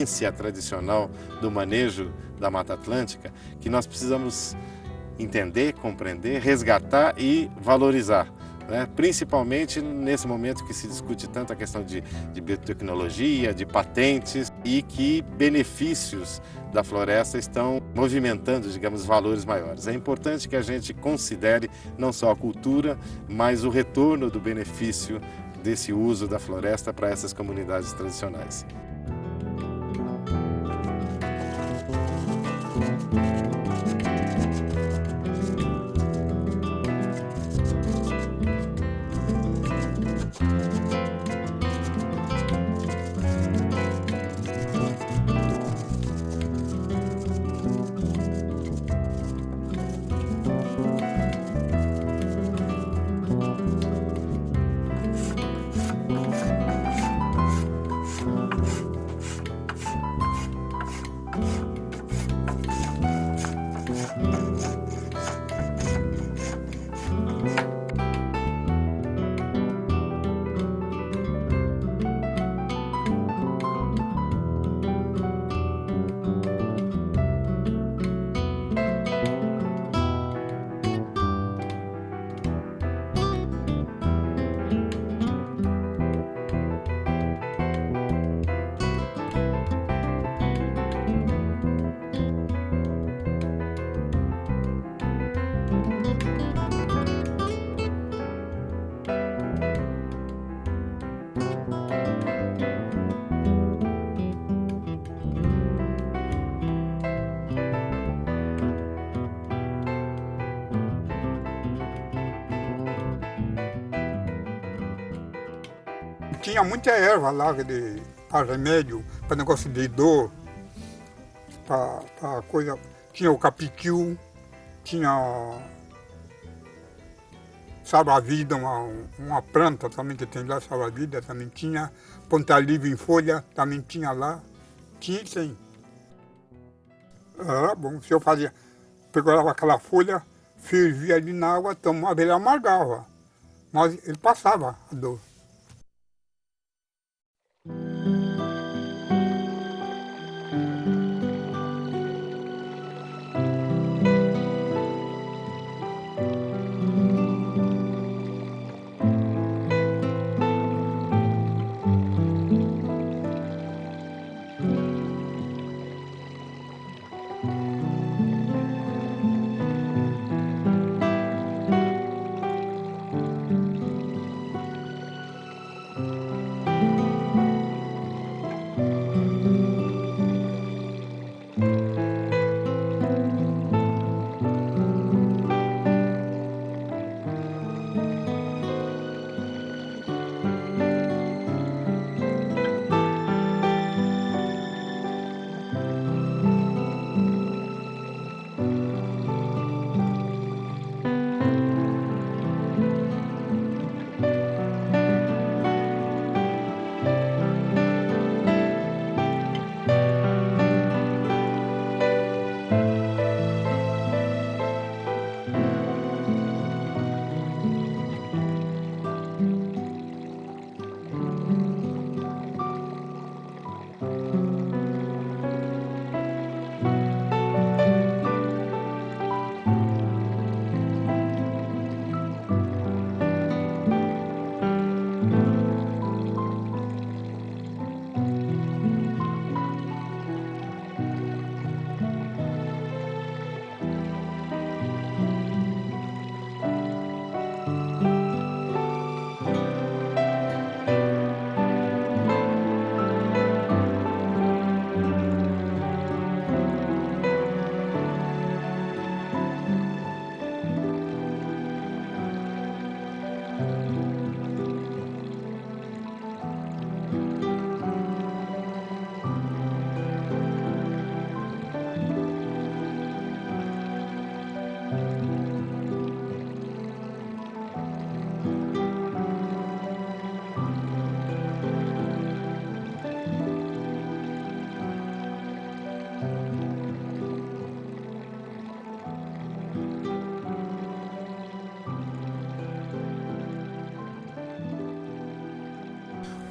ciência tradicional do manejo da Mata Atlântica que nós precisamos entender, compreender, resgatar e valorizar, né? Principalmente nesse momento que se discute tanto a questão de biotecnologia, de patentes e que benefícios da floresta estão movimentando, digamos, valores maiores. É importante que a gente considere não só a cultura, mas o retorno do benefício desse uso da floresta para essas comunidades tradicionais. Tinha muita erva lá para remédio, para negócio de dor, para coisa. Tinha o capitiu, tinha salva-vida, uma planta também que tem lá, salva-vida também tinha, ponta-livre em folha também tinha lá, tinha sim. Era bom, se eu fazia, pegava aquela folha, fervia ali na água, tomava, ele amargava, mas ele passava a dor.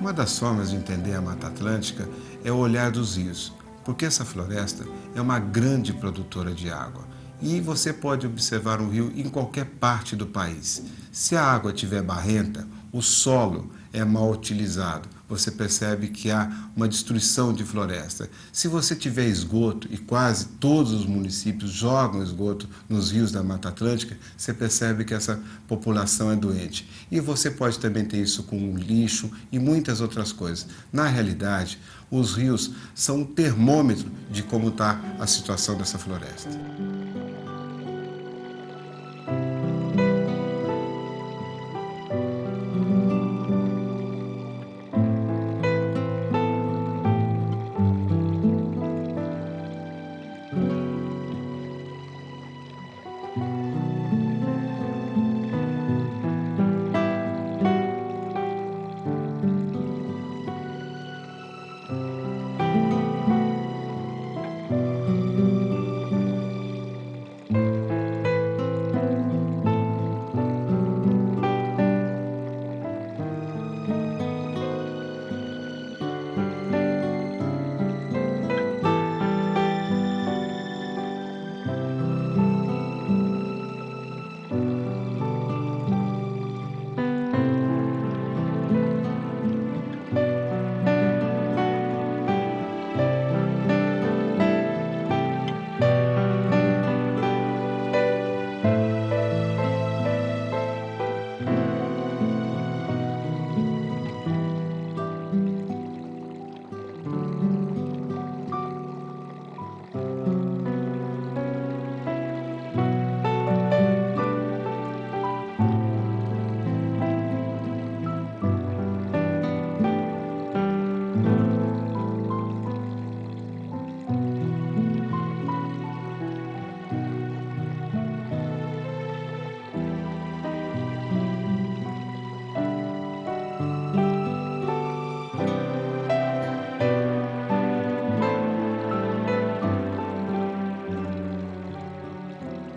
Uma das formas de entender a Mata Atlântica é o olhar dos rios, porque essa floresta é uma grande produtora de água. E você pode observar um rio em qualquer parte do país. Se a água estiver barrenta, o solo é mal utilizado. Você percebe que há uma destruição de floresta. Se você tiver esgoto, e quase todos os municípios jogam esgoto nos rios da Mata Atlântica, você percebe que essa população é doente. E você pode também ter isso com lixo e muitas outras coisas. Na realidade, os rios são um termômetro de como está a situação dessa floresta.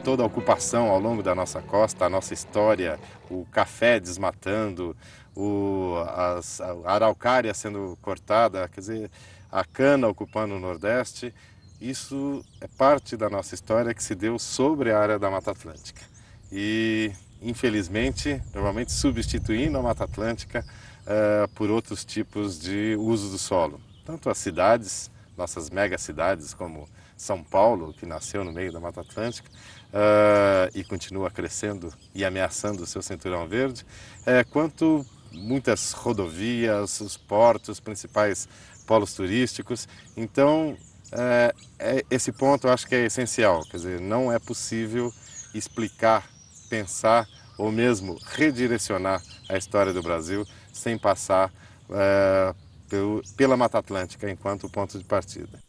Toda a ocupação ao longo da nossa costa, a nossa história, o café desmatando, a araucária sendo cortada, quer dizer, a cana ocupando o Nordeste, isso é parte da nossa história que se deu sobre a área da Mata Atlântica. E, infelizmente, normalmente substituindo a Mata Atlântica por outros tipos de uso do solo. Tanto as cidades, nossas megacidades como São Paulo, que nasceu no meio da Mata Atlântica, e continua crescendo e ameaçando o seu cinturão verde, quanto muitas rodovias, os portos, principais polos turísticos. Então, esse ponto eu acho que é essencial, quer dizer, não é possível explicar, pensar ou mesmo redirecionar a história do Brasil sem passar pela Mata Atlântica enquanto ponto de partida.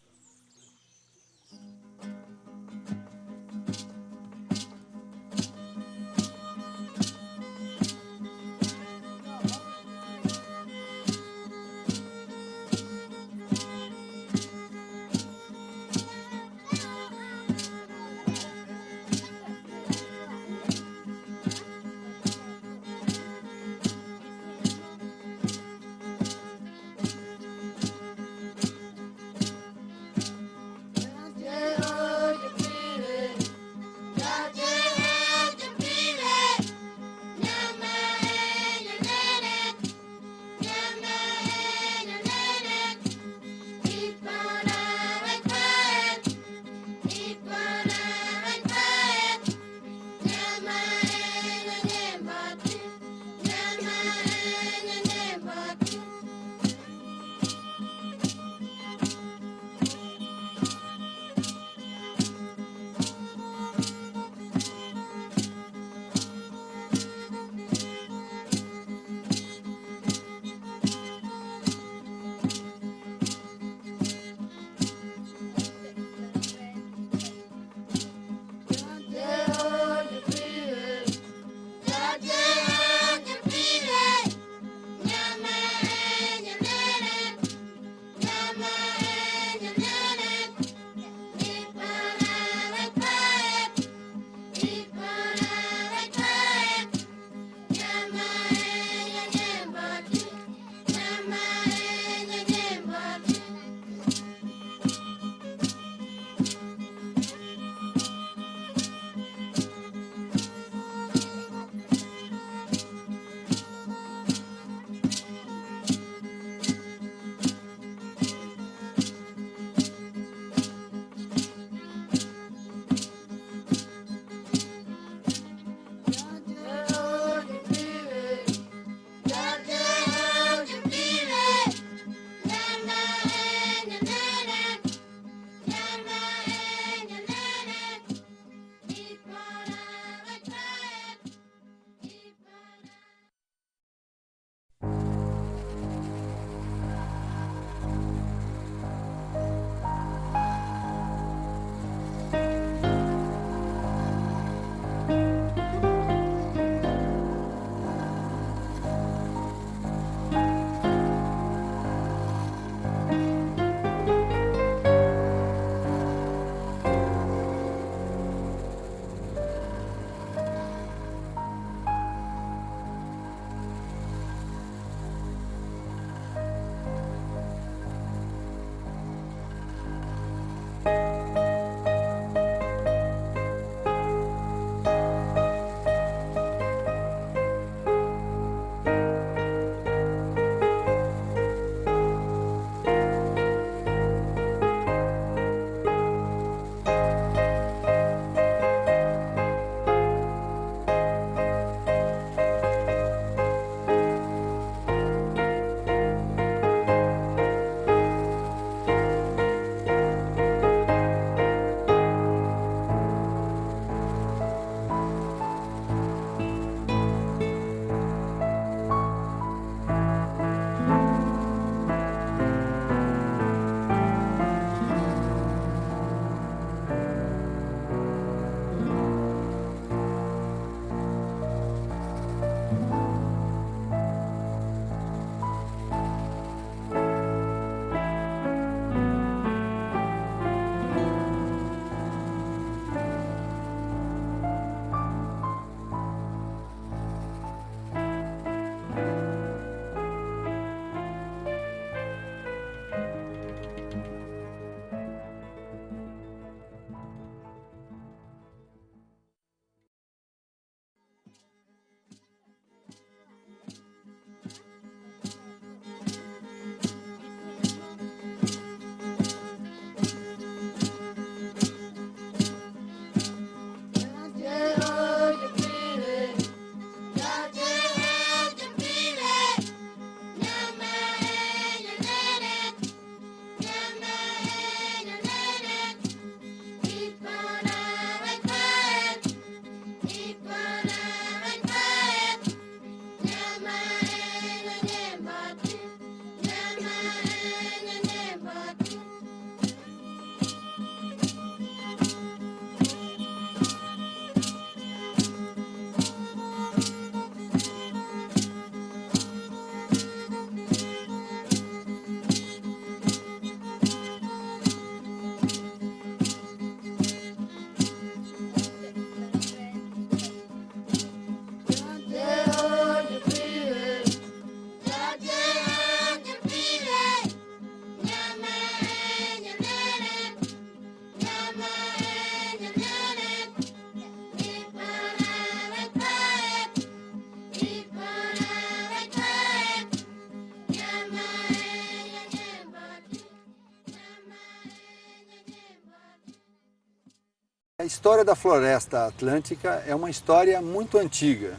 A história da floresta atlântica é uma história muito antiga.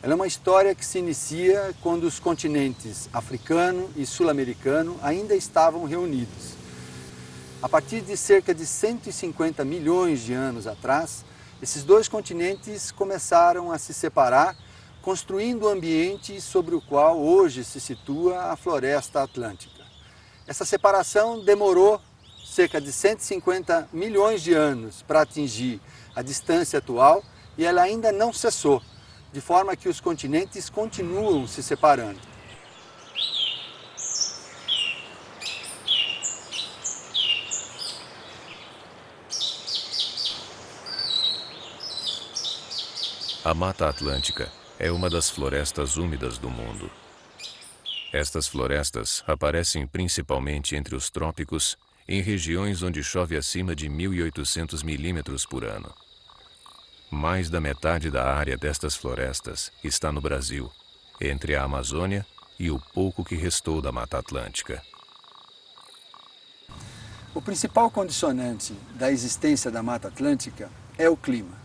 Ela é uma história que se inicia quando os continentes africano e sul-americano ainda estavam reunidos. A partir de cerca de 150 milhões de anos atrás, esses dois continentes começaram a se separar, construindo o ambiente sobre o qual hoje se situa a floresta atlântica. Essa separação demorou cerca de 150 milhões de anos para atingir a distância atual e ela ainda não cessou, de forma que os continentes continuam se separando. A Mata Atlântica é uma das florestas úmidas do mundo. Estas florestas aparecem principalmente entre os trópicos, em regiões onde chove acima de 1.800 milímetros por ano. Mais da metade da área destas florestas está no Brasil, entre a Amazônia e o pouco que restou da Mata Atlântica. O principal condicionante da existência da Mata Atlântica é o clima.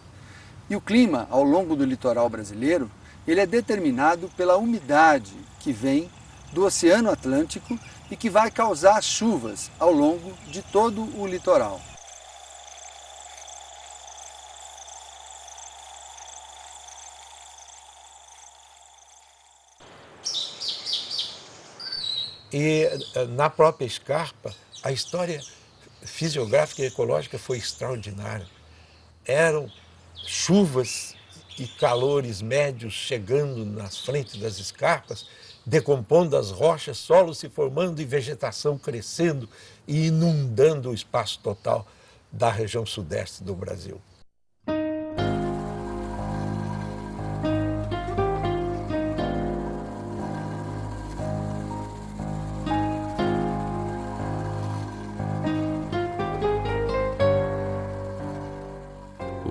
E o clima, ao longo do litoral brasileiro, ele é determinado pela umidade que vem do Oceano Atlântico e que vai causar chuvas ao longo de todo o litoral. E na própria escarpa, a história fisiográfica e ecológica foi extraordinária. Eram chuvas e calores médios chegando nas frentes das escarpas, decompondo as rochas, solo se formando e vegetação crescendo e inundando o espaço total da região sudeste do Brasil.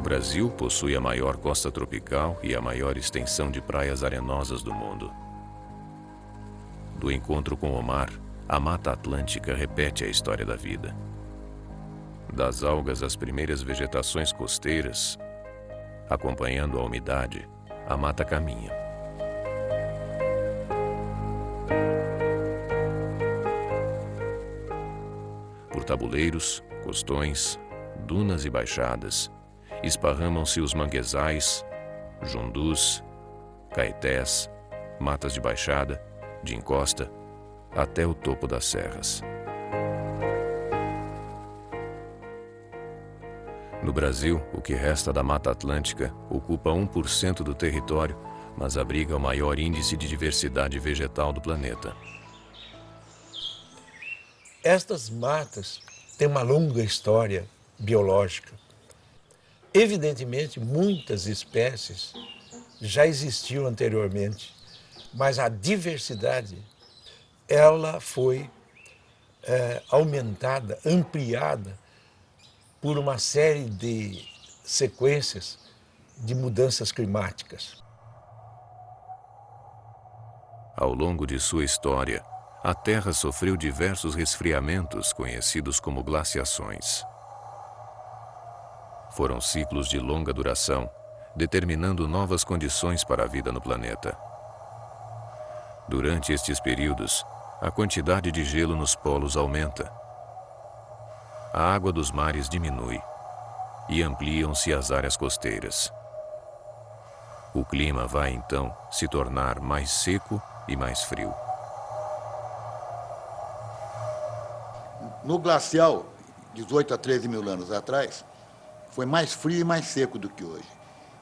Brasil possui a maior costa tropical e a maior extensão de praias arenosas do mundo. Do encontro com o mar, a Mata Atlântica repete a história da vida. Das algas às primeiras vegetações costeiras, acompanhando a umidade, a mata caminha. Por tabuleiros, costões, dunas e baixadas, esparramam-se os manguezais, jundus, caetés, matas de baixada, de encosta, até o topo das serras. No Brasil, o que resta da Mata Atlântica ocupa 1% do território, mas abriga o maior índice de diversidade vegetal do planeta. Estas matas têm uma longa história biológica. Evidentemente, muitas espécies já existiam anteriormente, mas a diversidade ela foi aumentada, ampliada por uma série de sequências de mudanças climáticas. Ao longo de sua história, a Terra sofreu diversos resfriamentos conhecidos como glaciações. Foram ciclos de longa duração, determinando novas condições para a vida no planeta. Durante estes períodos, a quantidade de gelo nos polos aumenta. A água dos mares diminui e ampliam-se as áreas costeiras. O clima vai, então, se tornar mais seco e mais frio. No glacial, 18 a 13 mil anos atrás, foi mais frio e mais seco do que hoje.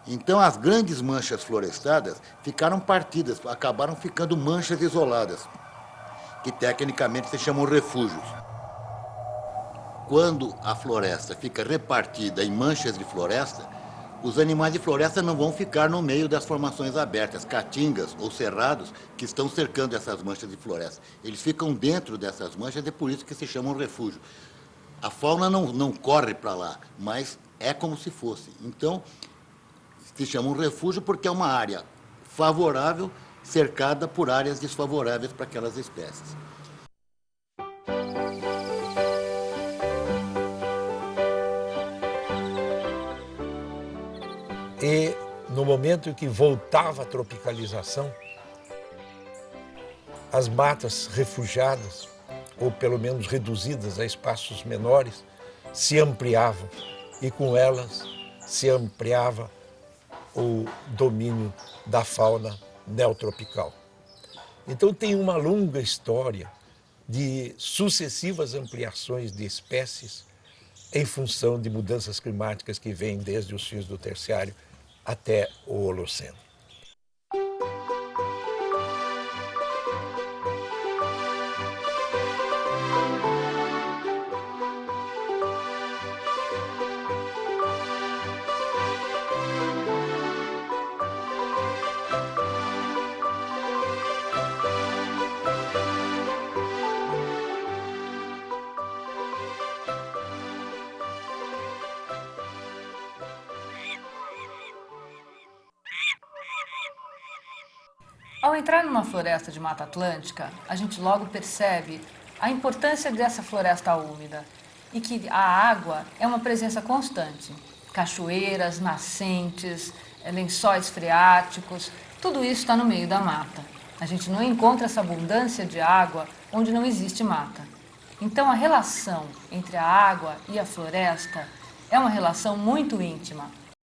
Então as grandes manchas florestadas ficaram partidas, acabaram ficando manchas isoladas, que tecnicamente se chamam refúgios. Quando a floresta fica repartida em manchas de floresta, os animais de floresta não vão ficar no meio das formações abertas, caatingas ou cerrados que estão cercando essas manchas de floresta. Eles ficam dentro dessas manchas, é por isso que se chamam refúgio. A fauna não corre para lá, mas é como se fosse. Então, se chama um refúgio porque é uma área favorável cercada por áreas desfavoráveis para aquelas espécies. E no momento em que voltava a tropicalização, as matas refugiadas, ou pelo menos reduzidas a espaços menores, se ampliavam e com elas se ampliava o domínio da fauna neotropical. Então tem uma longa história de sucessivas ampliações de espécies em função de mudanças climáticas que vêm desde os fins do Terciário até o Holoceno. Ao entrar numa floresta de Mata Atlântica, a gente logo percebe a importância dessa floresta úmida e que a água é uma presença constante. Cachoeiras, nascentes, lençóis freáticos, tudo isso está no meio da mata. A gente não encontra essa abundância de água onde não existe mata. Então a relação entre a água e a floresta é uma relação muito íntima.